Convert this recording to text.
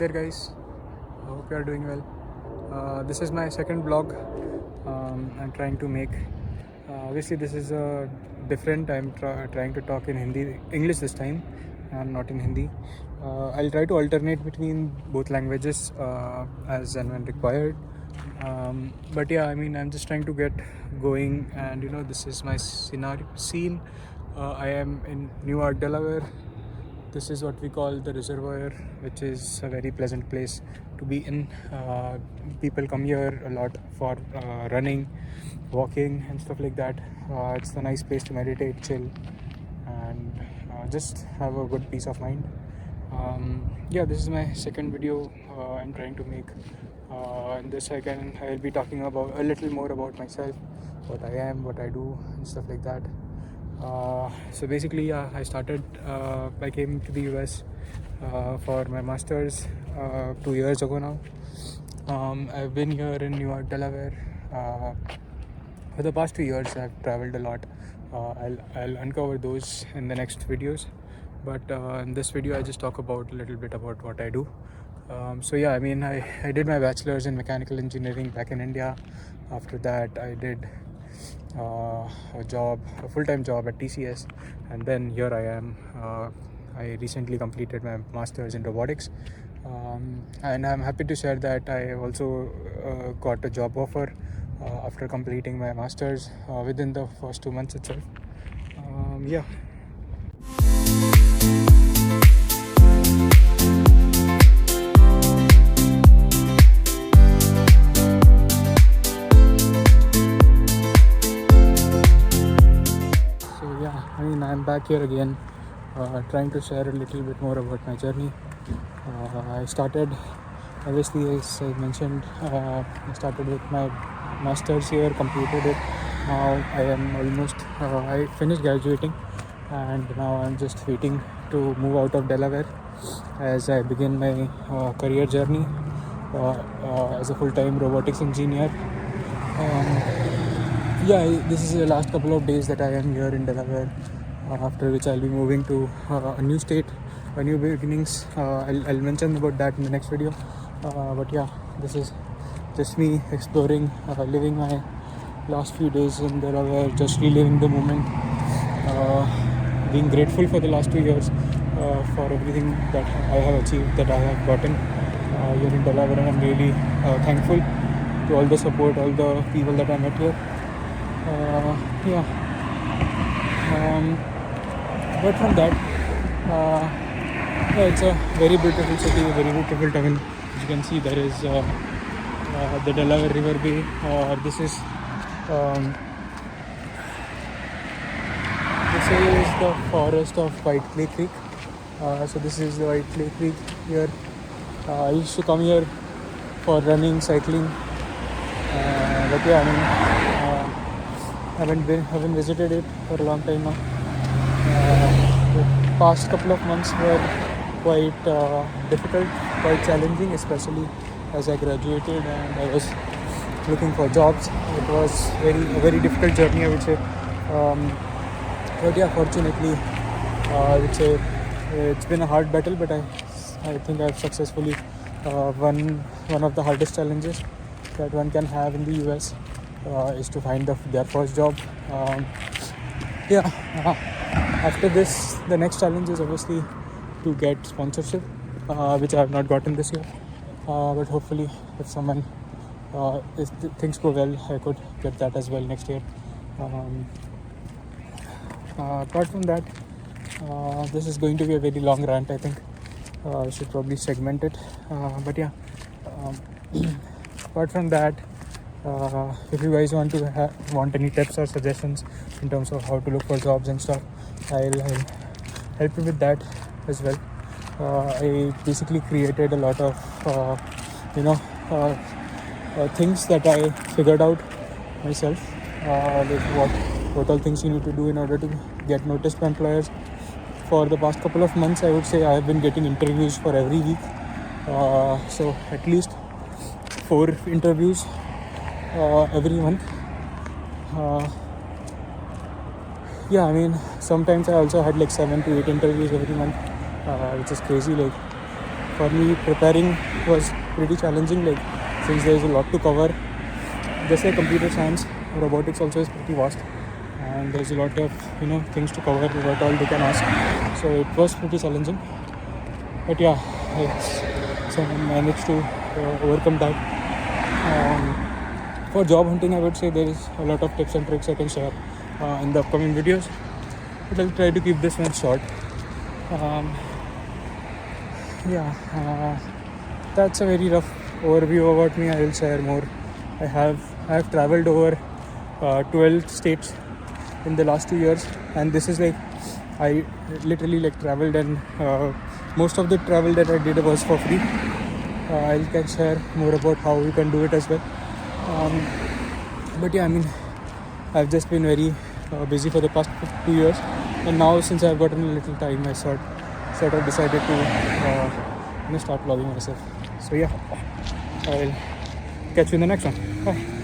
there guys, I hope you are doing well. This is my second vlog I'm trying to make. Obviously this is different. I'm trying to talk in English this time and not in Hindi. I'll try to alternate between both languages as and when required. But yeah, I mean, I'm just trying to get going, and this is my scene. I am in Newark, Delaware. This is what we call the reservoir, which is a very pleasant place to be in. People come here a lot for running, walking, and stuff like that. It's a nice place to meditate, chill, and just have a good peace of mind. Yeah, this is my second video I'm trying to make. In this, I'll be talking about a little more about myself, what I am, what I do, and stuff like that. So basically, yeah, I came to the US for my master's 2 years ago now. I've been here in Newark, Delaware. For the past 2 years, I've traveled a lot. I'll uncover those in the next videos. But in this video, I just talk about a little bit about what I do. So yeah, I mean, I did my bachelor's in mechanical engineering back in India. After that, I did a full-time job at TCS, and then here I am. I recently completed my master's in robotics, and I'm happy to share that I also got a job offer after completing my master's within the first 2 months itself. Yeah. I'm back here again, trying to share a little bit more about my journey. I started, obviously, as I mentioned, I started with my master's here, completed it. Now I finished graduating, and now I'm just waiting to move out of Delaware as I begin my career journey as a full-time robotics engineer. Yeah, this is the last couple of days that I am here in Delaware. After which I'll be moving to a new state, new beginnings. I'll mention about that in the next video. But yeah, this is just me exploring, living my last few days in Delaware, just reliving the moment, being grateful for the last 2 years for everything that I have achieved, that I have gotten here in Delaware, and I'm really thankful to all the support, all the people that I met here. But from that, yeah, it's a very beautiful city, a very beautiful town. As you can see, there is the Delaware River Bay. This is the forest of White Clay Creek. So this is the White Clay Creek here. I used to come here for running, cycling. But yeah, I mean, haven't visited it for a long time now. The past couple of months were quite difficult, quite challenging, especially as I graduated and I was looking for jobs. It was a very difficult journey, I would say. But yeah, fortunately, I would say it's been a hard battle, but I think I've successfully won one of the hardest challenges that one can have in the US, is to find their first job. After this, the next challenge is obviously to get sponsorship, which I have not gotten this year. But hopefully, if things go well, I could get that as well next year. Apart from that, this is going to be a very long rant, I think. I should probably segment it. But yeah, apart from that, if you guys want any tips or suggestions in terms of how to look for jobs and stuff, I'll help you with that as well. I basically created a lot of things that I figured out myself, like what all things you need to do in order to get noticed by employers. For the past couple of months, I would say I have been getting interviews for every week, so at least 4 interviews every month. Yeah, I mean, sometimes I also had like 7 to 8 interviews every month, which is crazy. Like for me preparing was pretty challenging, like since there is a lot to cover. Just like computer science, robotics also is pretty vast, and there's a lot of things to cover, what all they can ask. So it was pretty challenging, but yeah, so I managed to overcome that. For job hunting, I would say there is a lot of tips and tricks I can share in the upcoming videos, but I'll try to keep this one short. That's a very rough overview about me. I will share more. I have traveled over 12 states in the last 2 years, and this is like I literally like traveled, and most of the travel that I did was for free. I can share more about how you can do it as well. But yeah, I mean, I've just been very busy for the past 2 years, and now since I've gotten a little time, I sort of decided to start vlogging myself. So yeah, I'll catch you in the next one. Bye.